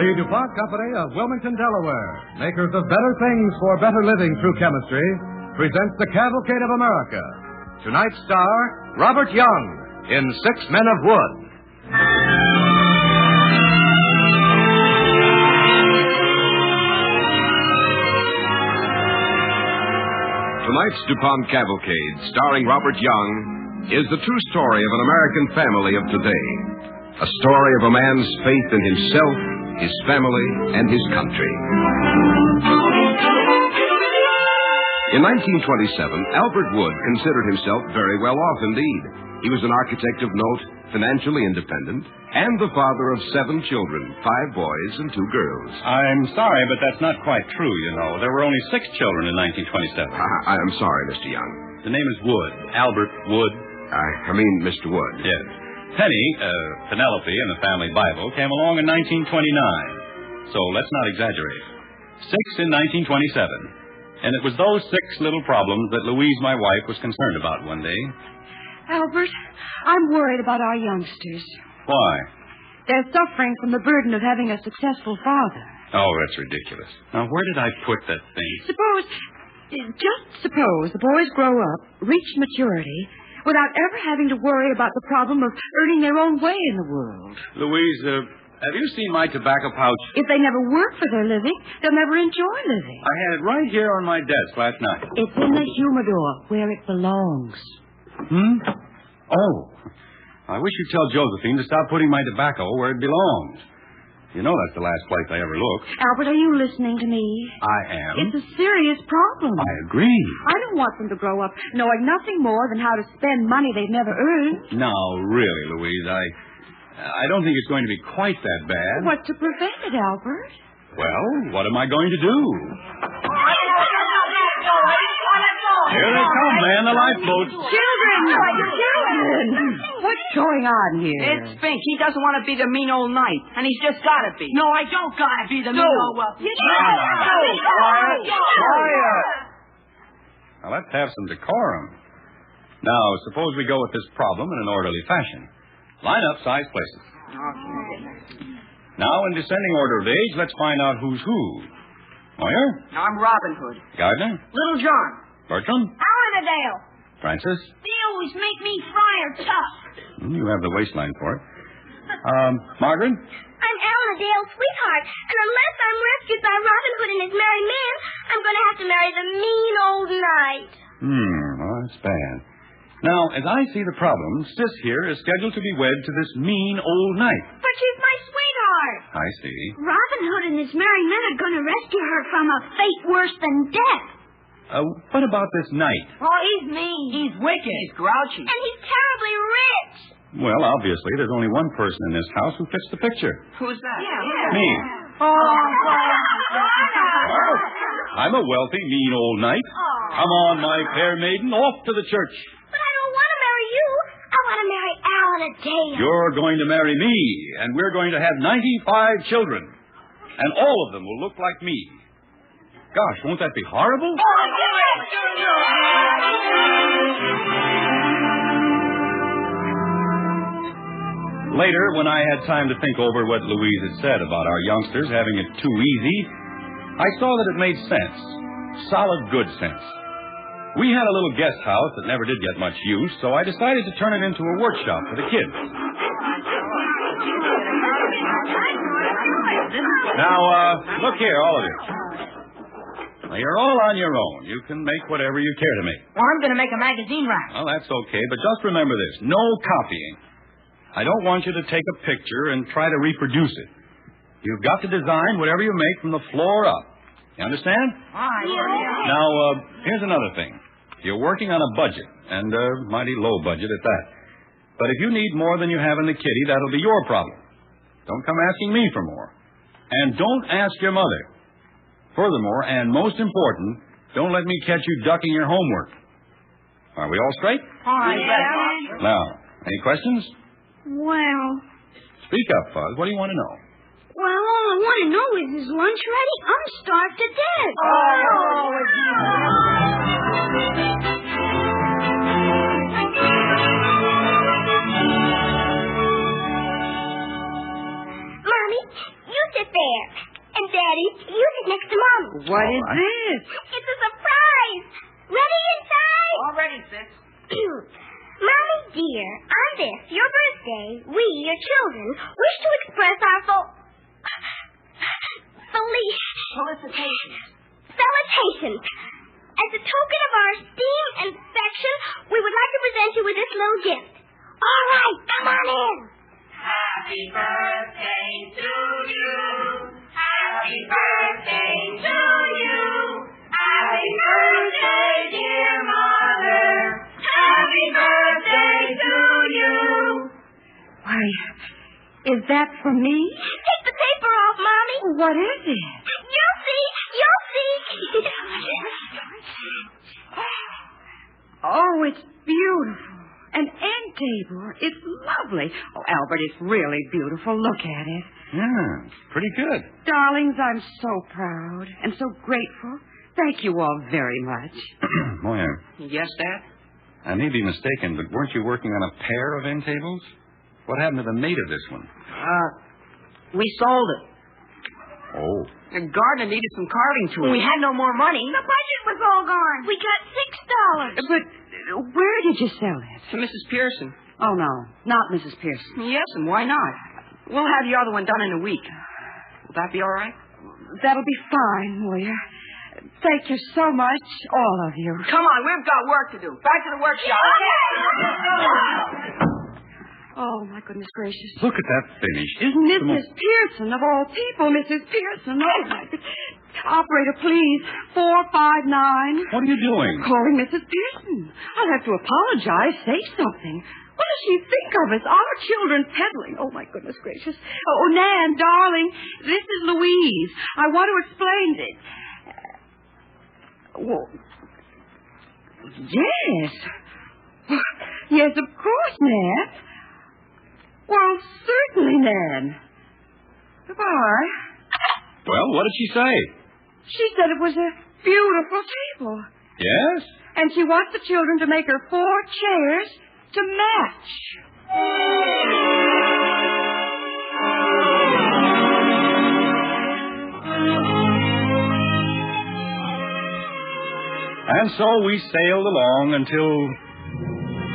The DuPont Company of Wilmington, Delaware, makers of better things for better living through chemistry, presents the Cavalcade of America. Tonight's star, Robert Young, in Six Men of Wood. Tonight's DuPont Cavalcade, starring Robert Young, is the true story of an American family of today. A story of a man's faith in himself, his family, and his country. In 1927, Albert Wood considered himself very well off indeed. He was an architect of note, financially independent, and the father of 7 children, 5 boys and 2 girls. I'm sorry, but that's not quite true, you know. There were only 6 children in 1927. I'm sorry, Mr. Young. The name is Wood. Albert Wood. I mean Mr. Wood. Yes. Penny, Penelope in the family Bible, came along in 1929. So let's not exaggerate. 6 in 1927. And it was those 6 little problems that Louise, my wife, was concerned about one day. Albert, I'm worried about our youngsters. Why? They're suffering from the burden of having a successful father. Oh, that's ridiculous. Now, where did I put that thing? Just suppose the boys grow up, reach maturity, without ever having to worry about the problem of earning their own way in the world. Louise, have you seen my tobacco pouch? If they never work for their living, they'll never enjoy living. I had it right here on my desk last night. It's in the humidor, where it belongs. Oh. I wish you'd tell Josephine to stop putting my tobacco where it belongs. You know that's the last place I ever looked. Albert, are you listening to me? I am. It's a serious problem. I agree. I don't want them to grow up knowing nothing more than how to spend money they've never earned. Now, really, Louise, I don't think it's going to be quite that bad. What's to prevent it, Albert? Well, what am I going to do? Here they come, man, the lifeboats. Children! What's going on here? It's Fink. He doesn't want to be the mean old knight, and he's just got to be. No, I don't got to be the mean old... Quiet. Now, let's have some decorum. Now, suppose we go with this problem in an orderly fashion. Line up size places. Now, in descending order of age, let's find out who's who. Moyer? I'm Robin Hood. Gardner? Little John. Bertram? Allendale. Francis? They always make me friar tough. You have the waistline for it. Margaret? I'm Allendale's sweetheart, and unless I'm rescued by Robin Hood and his merry men, I'm going to have to marry the mean old knight. Well, that's bad. Now, as I see the problem, Sis here is scheduled to be wed to this mean old knight. But she's my sweetheart. I see. Robin Hood and his merry men are going to rescue her from a fate worse than death. What about this knight? Oh, he's mean. He's wicked. He's grouchy. And he's terribly rich. Well, obviously, there's only one person in this house who fits the picture. Who's that? Me. Oh. I'm a wealthy, mean old knight. Come on, my fair maiden, off to the church. But I don't want to marry you. I want to marry Allendale. You're going to marry me, and we're going to have 95 children. And all of them will look like me. Gosh, won't that be horrible? Later, when I had time to think over what Louise had said about our youngsters having it too easy, I saw that it made sense. Solid, good sense. We had a little guest house that never did get much use, so I decided to turn it into a workshop for the kids. Now, look here, all of you. Now, you're all on your own. You can make whatever you care to make. Well, I'm going to make a magazine rack. Well, that's okay, but just remember this. No copying. I don't want you to take a picture and try to reproduce it. You've got to design whatever you make from the floor up. You understand? Now, here's another thing. You're working on a budget, and a mighty low budget at that. But if you need more than you have in the kitty, that'll be your problem. Don't come asking me for more. And don't ask your mother. Furthermore, and most important, don't let me catch you ducking your homework. Are we all straight? Now, any questions? Well... Speak up, Fuzz. What do you want to know? Well, all I want to know is lunch ready? I'm starved to death. Mommy, you You sit there. And, Daddy, you sit next to Mommy. What is this? It's a surprise. Ready inside? All ready, sis. Mommy, dear, on this, your birthday, we, your children, wish to express our felicitations. As a token of our esteem and affection, we would like to present you with this little gift. All right, come on in. Happy birthday to you. Happy birthday to you. Happy birthday, dear Mother. Happy birthday to you. Why, is that for me? Take the paper off, Mommy. What is it? You'll see. Oh, it's beautiful. An end table. It's lovely. Oh, Albert, it's really beautiful. Look at it. Yeah, it's pretty good. Darlings, I'm so proud and so grateful. Thank you all very much. Moya, Yes, Dad? I may be mistaken, but weren't you working on a pair of end tables? What happened to the mate of this one? We sold it. Oh. The gardener needed some carving tools. We had no more money. The budget was all gone. We got $6. But where did you sell it? To Mrs. Pearson. Oh, no, not Mrs. Pearson. Yes, and why not? We'll have the other one done in a week. Will that be all right? That'll be fine, Moya. Thank you so much, all of you. Come on, we've got work to do. Back to the workshop. Oh, my goodness gracious. Look at that finish. Isn't Mrs. Pearson, of all people, Mrs. Pearson? Oh, my goodness. Operator, please. 459. What are you doing? Calling Mrs. Pearson. I'll have to apologize. Say something. What does she think of us? Our children peddling. Oh, my goodness gracious. Oh, Nan, darling, this is Louise. I want to explain it. Well, yes. Yes, of course, Nan. Well, certainly, Nan. Goodbye. Well, what did she say? She said it was a beautiful table. Yes? And she wants the children to make her 4 chairs to match. And so we sailed along until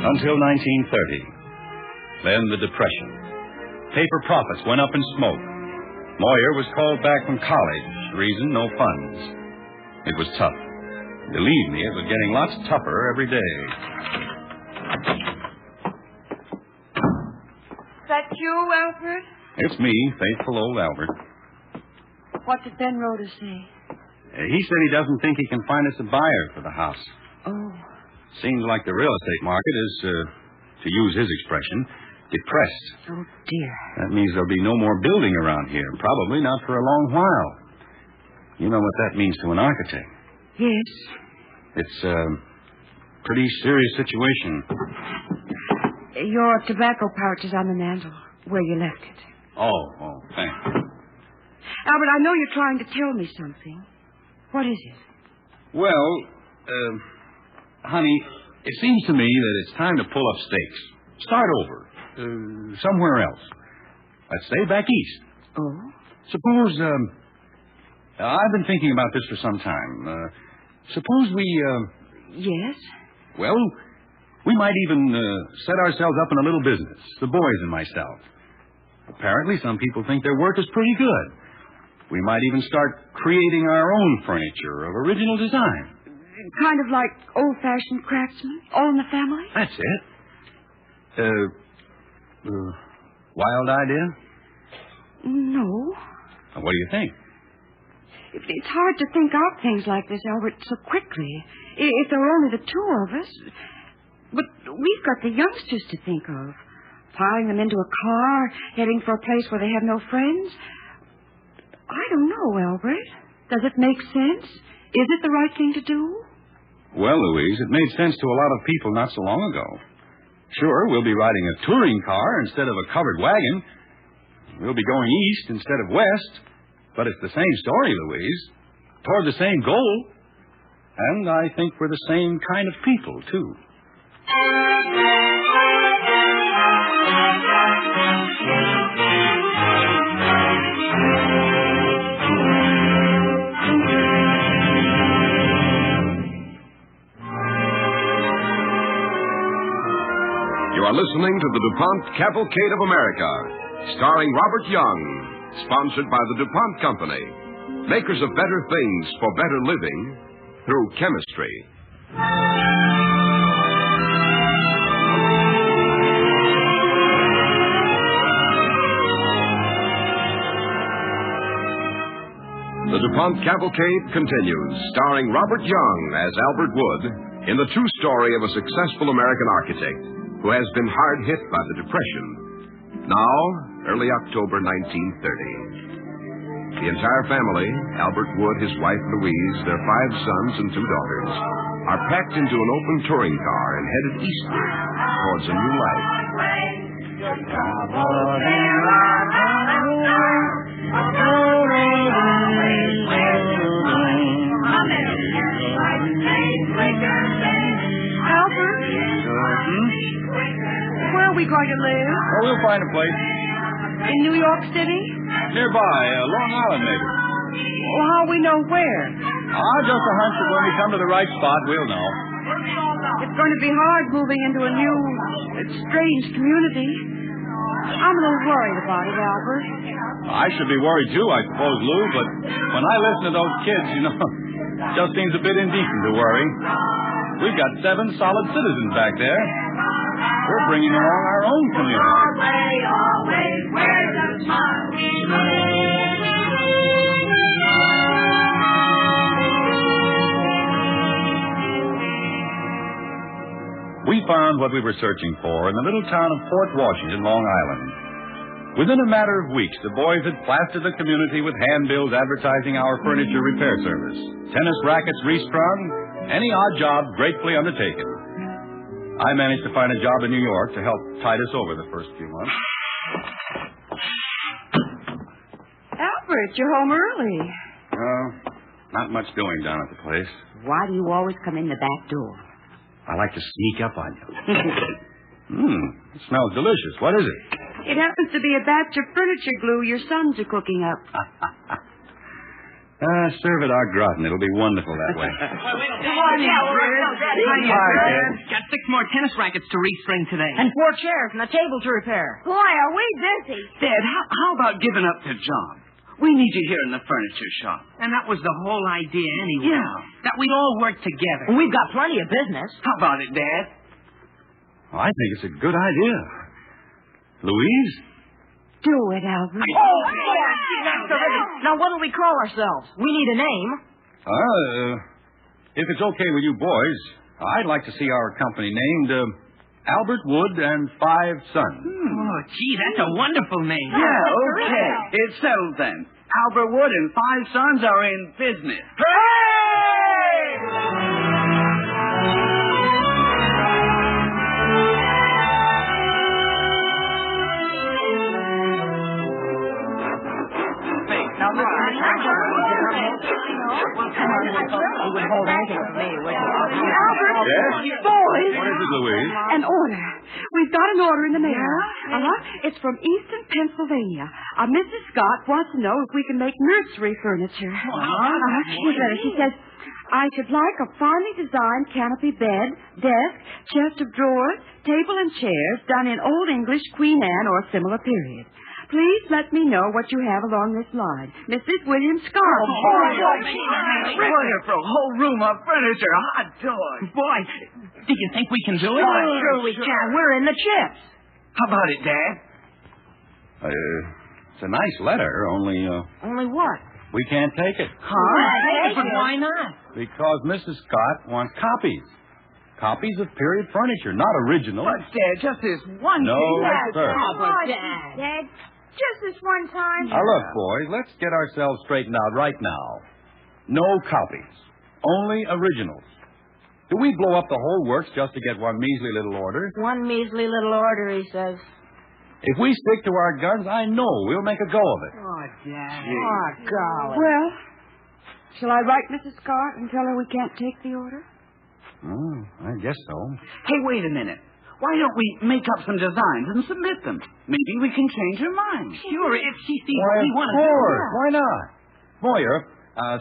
1930. Then the Depression. Paper profits went up in smoke. Moyer was called back from college. Reason, no funds. It was tough. Believe me, it was getting lots tougher every day. Is that you, Alfred? It's me, faithful old Albert. What did Ben Rhoda say? He said he doesn't think he can find us a buyer for the house. Oh. Seems like the real estate market is, to use his expression, depressed. Oh, dear. That means there'll be no more building around here. Probably not for a long while. You know what that means to an architect. Yes. It's a pretty serious situation. Your tobacco pouch is on the mantel where you left it. Oh, thanks. Albert, I know you're trying to tell me something. What is it? Well, honey, it seems to me that it's time to pull up stakes. Start over. Somewhere else. Let's say back east. Oh? Suppose, I've been thinking about this for some time. Suppose we, Yes? well, we might even set ourselves up in a little business, the boys and myself. Apparently, some people think their work is pretty good. We might even start creating our own furniture of original design. Kind of like old-fashioned craftsmen, all in the family? That's it. Wild idea? No. What do you think? It's hard to think out things like this, Albert, so quickly. If there were only the 2 of us. But we've got the youngsters to think of. Piling them into a car, heading for a place where they have no friends. I don't know, Albert. Does it make sense? Is it the right thing to do? Well, Louise, it made sense to a lot of people not so long ago. Sure, we'll be riding a touring car instead of a covered wagon. We'll be going east instead of west. But it's the same story, Louise. Toward the same goal. And I think we're the same kind of people, too. listening to the DuPont Cavalcade of America, starring Robert Young, sponsored by the DuPont Company, makers of better things for better living through chemistry. The DuPont Cavalcade continues, starring Robert Young as Albert Wood in the true story of a successful American architect who has been hard hit by the Depression. Now, early October 1930. The entire family, Albert Wood, his wife Louise, their 5 sons and 2 daughters, are packed into an open touring car and headed eastward towards a new life. Albert? Where are we going to live? Oh, we'll find a place. In New York City? Nearby, Long Island, maybe. Well, how we know where? Just a hunch that when we come to the right spot, we'll know. It's going to be hard moving into a new, strange community. I'm a little worried about it, Albert. I should be worried, too, I suppose, Lou, but when I listen to those kids, it just seems a bit indecent to worry. We've got 7 solid citizens back there. We're bringing along our own community. Always wear the smile. We found what we were searching for in the little town of Port Washington, Long Island. Within a matter of weeks, the boys had plastered the community with handbills advertising our furniture repair service. Tennis rackets restrung, any odd job gratefully undertaken. I managed to find a job in New York to help tide us over the first few months. Albert, you're home early. Not much doing down at the place. Why do you always come in the back door? I like to sneak up on you. It smells delicious. What is it? It happens to be a batch of furniture glue your sons are cooking up. Serve it au gratin. It'll be wonderful that way. Got 6 more tennis rackets to restring today. And 4 chairs and a table to repair. Boy, are we busy. Dad, how about giving up to John? We need you here in the furniture shop. And that was the whole idea anyway. Yeah. That we'd all work together. And we've got plenty of business. How about it, Dad? I think it's a good idea. Louise? Do it, Albert. That's terrific. Now, what'll we call ourselves? We need a name. If it's okay with you boys, I'd like to see our company named Albert Wood and 5 Sons. Oh, gee, that's a wonderful name. Yeah, okay. It's settled then. Albert Wood and 5 Sons are in business. Albert, Yes? boys. What is it, Louise? An order. We've got an order in the mail. It's from Easton, Pennsylvania. Mrs. Scott wants to know if we can make nursery furniture. She says, I should like a finely designed canopy bed, desk, chest of drawers, table and chairs done in Old English, Queen Anne, or similar period. Please let me know what you have along this line. Mrs. William Scott. Wonderful. Whole room of furniture. Hot toys. Boy, do you think we can do it? Sure we can. We're in the chips. How about it, Dad? It's a nice letter, only, Only what? we can't take it. But why not? Because Mrs. Scott wants copies. Copies of period furniture, not original. But, Dad, just this one No, thing. sir. Dad, just this one time. Now, look, boys, let's get ourselves straightened out right now. No copies. Only originals. Do we blow up the whole works just to get one measly little order? One measly little order, he says. If we stick to our guns, I know we'll make a go of it. Oh, Dad. Oh, golly. Well, shall I write Mrs. Scott and tell her we can't take the order? Oh, I guess so. Hey, wait a minute. Why don't we make up some designs and submit them? Maybe we can change her mind. Sure, if she sees Why, what we of want to do. course. Why not? Moyer,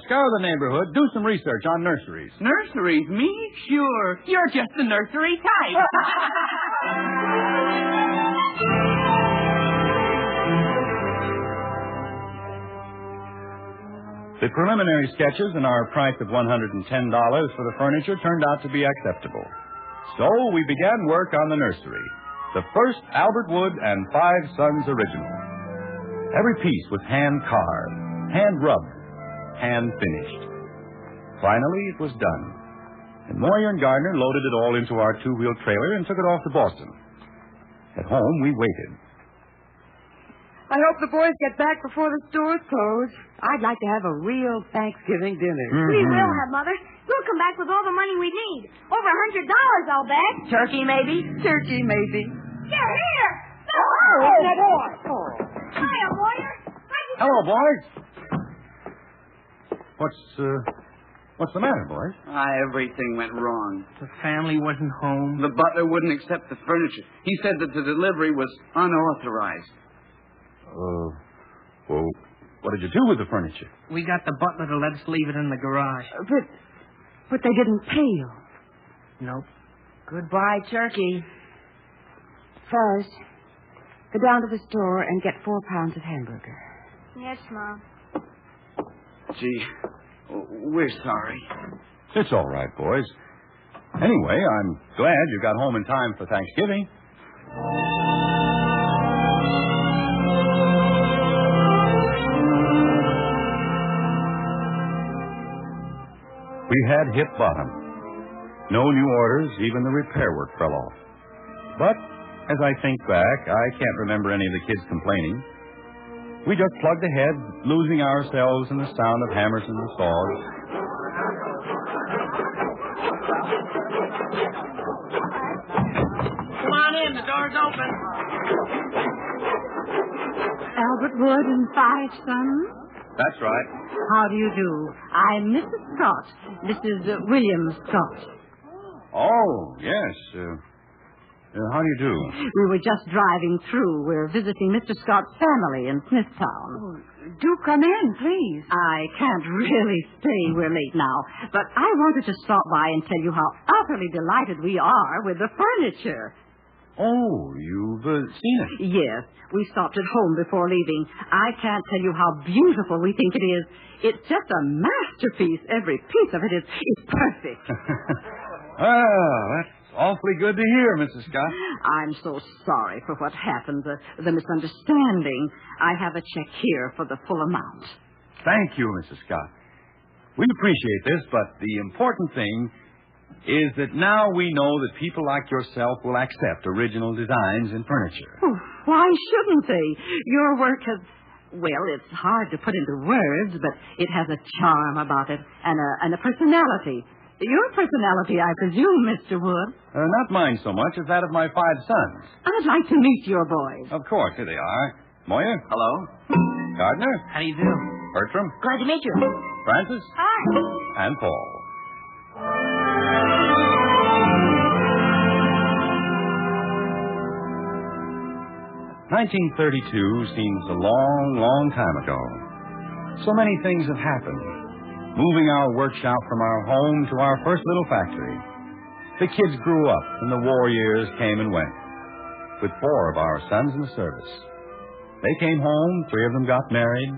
scour the neighborhood, do some research on nurseries. Nurseries? Me? Sure. You're just the nursery type. The preliminary sketches and our price of $110 for the furniture turned out to be acceptable. So we began work on the nursery, the first Albert Wood and Five Sons original. Every piece was hand-carved, hand-rubbed, hand-finished. Finally, it was done. And Moyer and Gardner loaded it all into our two-wheel trailer and took it off to Boston. At home, we waited. I hope the boys get back before the stores close. I'd like to have a real Thanksgiving dinner. We will have, Mother. We'll come back with all the money we need. Over $100, I'll bet. Turkey, maybe? Turkey, maybe. Here. Oh, boy. Oh. Hiya, Moyer. Hello, boys. What's the matter, boys? Everything went wrong. The family wasn't home. The butler wouldn't accept the furniture. He said that the delivery was unauthorized. Well, what did you do with the furniture? We got the butler to let us leave it in the garage. But they didn't pay you. Nope. Goodbye, turkey. First, go down to the store and get 4 pounds of hamburger. Yes, Mom. Gee, we're sorry. It's all right, boys. Anyway, I'm glad you got home in time for Thanksgiving. We had hit bottom. No new orders, even the repair work fell off. But, as I think back, I can't remember any of the kids complaining. We just plugged ahead, losing ourselves in the sound of hammers and saws. Come on in, the door's open. Albert Wood and Five Sons? That's right. How do you do? I'm Mrs. Scott, Mrs. William Scott. Oh, yes. How do you do? We were just driving through. We're visiting Mr. Scott's family in Smithtown. Oh, do come in, please. I can't really stay. We're late now. But I wanted to stop by and tell you how utterly delighted we are with the furniture. Oh, you've seen it? Yes. We stopped at home before leaving. I can't tell you how beautiful we think it is. It's just a masterpiece. Every piece of it is perfect. That's awfully good to hear, Mrs. Scott. I'm so sorry for what happened, the misunderstanding. I have a check here for the full amount. Thank you, Mrs. Scott. We appreciate this, but the important thing is that now we know that people like yourself will accept original designs in furniture. Oh, why shouldn't they? Your work has, well, it's hard to put into words, but it has a charm about it and a personality. Your personality, I presume, Mr. Wood. Not mine so much as that of my 5 sons. I'd like to meet your boys. Of course, here they are. Moyer. Hello? Gardner. How do you do? Bertram. Glad to meet you. Francis. Hi. And Paul. ...1932 seems a long, long time ago. So many things have happened. Moving our workshop from our home to our first little factory. The kids grew up, and the war years came and went, with 4 of our sons in the service. They came home, 3 of them got married.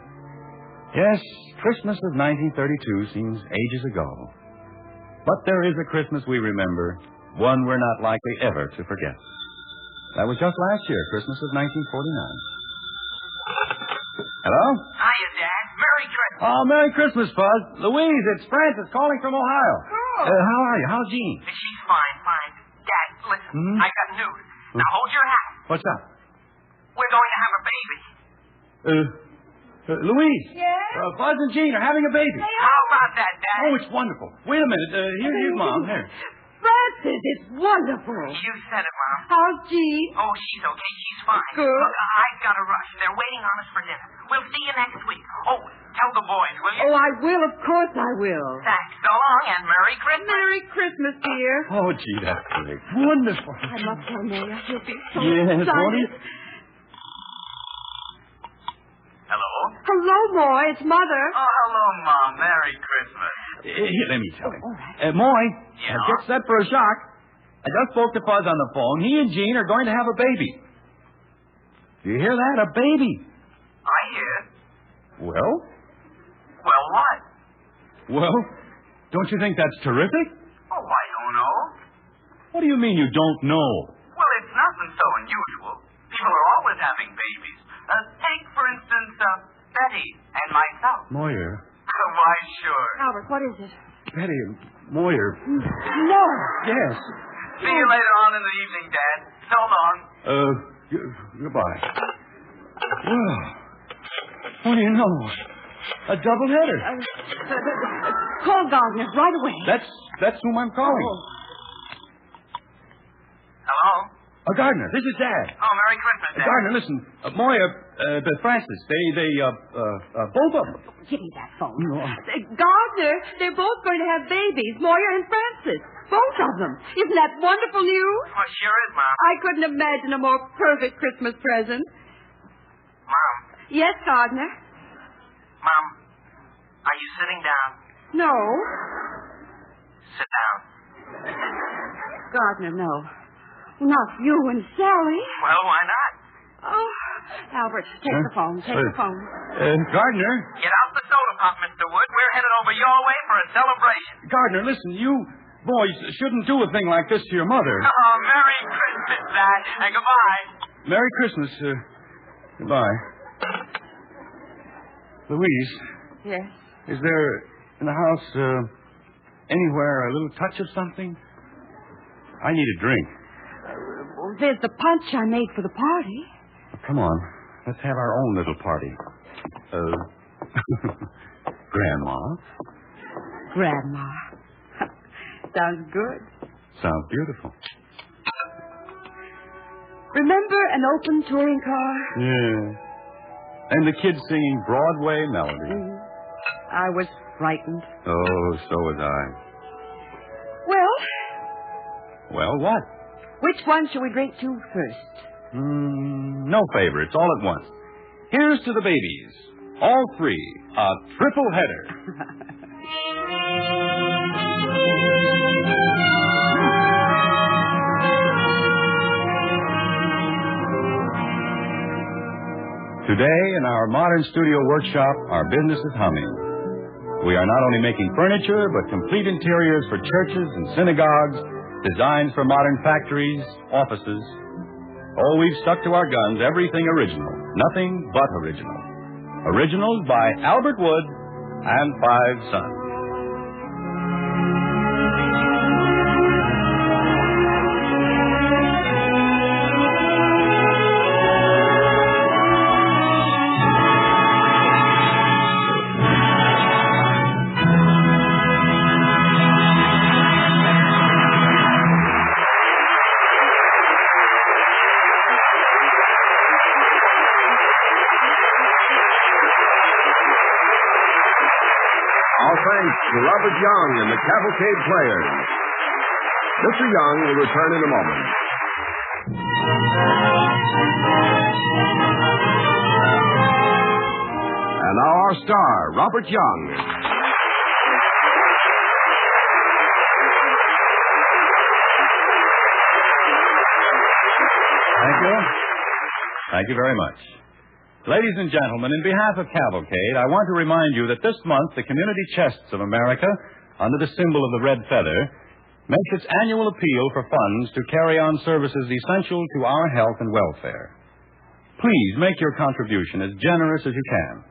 Yes, Christmas of 1932 seems ages ago. But there is a Christmas we remember, one we're not likely ever to forget. That was just last year, Christmas of 1949. Hello? Hiya, Dad. Merry Christmas. Oh, Merry Christmas, Fuzz. Louise, it's Francis calling from Ohio. Oh. How are you? How's Jean? She's fine. Dad, listen. I got news. Now hold your hat. What's up? We're going to have a baby. Louise. Yes? Fuzz and Jean are having a baby. How about that, Dad? Oh, it's wonderful. Wait a minute. Here's Mom. Here. Francis, it's wonderful. You said it, Mom. How's Jean? Oh, she's okay. She's fine. Good. Look, I've got to rush. They're waiting on us for dinner. We'll see you next week. Oh, tell the boys, will you? Oh, I will. Of course I will. Thanks. So long and Merry Christmas. Merry Christmas, dear. Oh, gee, that's great. Wonderful. I must tell Moya. He'll be so Yes, won't he? excited. Hello? Hello, Moy. It's Mother. Oh, hello, Mom. Merry Christmas. Here, let me tell him. all right. Moy, Yeah? get set for a shock. I just spoke to Fuzz on the phone. He and Jean are going to have a baby. Do you hear that? A baby. I hear. Well? Well, what? Well, don't you think that's terrific? Oh, I don't know. What do you mean you don't know? Well, it's nothing so unusual. People are always having babies. Take, for instance, Betty and myself. Moyer. Why, sure. Albert, what is it? Betty and Moyer. No. Yes. See you later on in the evening, Dad. So long. Goodbye. Well, what do you know? A doubleheader. Call Gardner right away. That's whom I'm calling. Oh. Hello? Gardner, this is Dad. Oh, Merry Christmas, Dad. Gardner, listen. Moyer, Francis, they both of them. Give me that phone. No. Gardner, they're both going to have babies, Moyer and Francis. Both of them. Isn't that wonderful news? Well, sure is, Mom. I couldn't imagine a more perfect Christmas present. Mom. Yes, Gardner? Mom, are you sitting down? No. Sit down. Gardner, no. Not you and Sally. Well, why not? Oh, Albert, take the phone. Take the phone. Gardner. Get out the soda pop, Mr. Wood. We're headed over your way for a celebration. Gardner, listen, you boys shouldn't do a thing like this to your mother. Oh, Merry Christmas, Dad. And goodbye. Merry Christmas. Goodbye. Louise. Yes? Is there in the house anywhere a little touch of something? I need a drink. There's the punch I made for the party. Come on. Let's have our own little party. Grandma. Grandma. Sounds good. Sounds beautiful. Remember an open touring car? Yeah. And the kids singing Broadway melodies. I was frightened. Oh, so was I. Well, what? Which one shall we drink to first? No favorites, all at once. Here's to the babies. All three. A triple header. Today, in our modern studio workshop, our business is humming. We are not only making furniture, but complete interiors for churches and synagogues, designs for modern factories, offices. Oh, we've stuck to our guns, everything original, nothing but original. Originals by Albert Wood and 5 Sons. Thanks to Robert Young and the Cavalcade Players. Mr. Young will return in a moment. And now our star, Robert Young. Thank you. Thank you very much. Ladies and gentlemen, in behalf of Cavalcade, I want to remind you that this month the Community Chests of America, under the symbol of the red feather, makes its annual appeal for funds to carry on services essential to our health and welfare. Please make your contribution as generous as you can.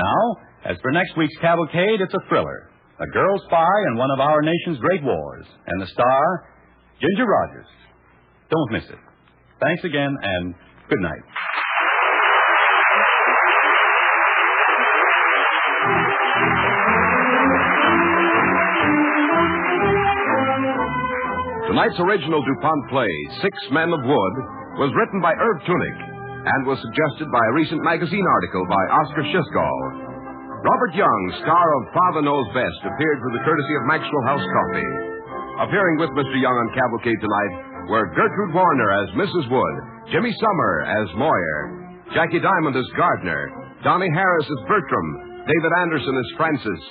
Now, as for next week's Cavalcade, it's a thriller. A girl spy in one of our nation's great wars. And the star, Ginger Rogers. Don't miss it. Thanks again, and good night. Tonight's original DuPont play, 6 Men of Wood, was written by Irv Tunick and was suggested by a recent magazine article by Oscar Schiskal. Robert Young, star of Father Knows Best, appeared through the courtesy of Maxwell House Coffee. Appearing with Mr. Young on Cavalcade tonight were Gertrude Warner as Mrs. Wood, Jimmy Summer as Moyer, Jackie Diamond as Gardner, Donnie Harris as Bertram, David Anderson as Francis,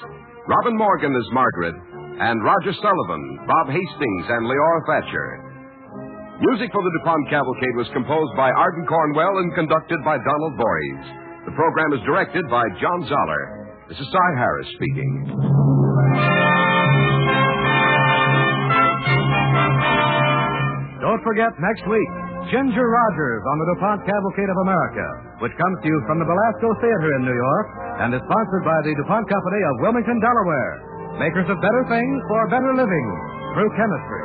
Robin Morgan as Margaret, and Roger Sullivan, Bob Hastings, and Leora Thatcher. Music for the DuPont Cavalcade was composed by Arden Cornwell and conducted by Donald Voorhees. The program is directed by John Zoller. This is Cy Harris speaking. Don't forget next week, Ginger Rogers on the DuPont Cavalcade of America, which comes to you from the Belasco Theater in New York and is sponsored by the DuPont Company of Wilmington, Delaware, makers of better things for better living through chemistry.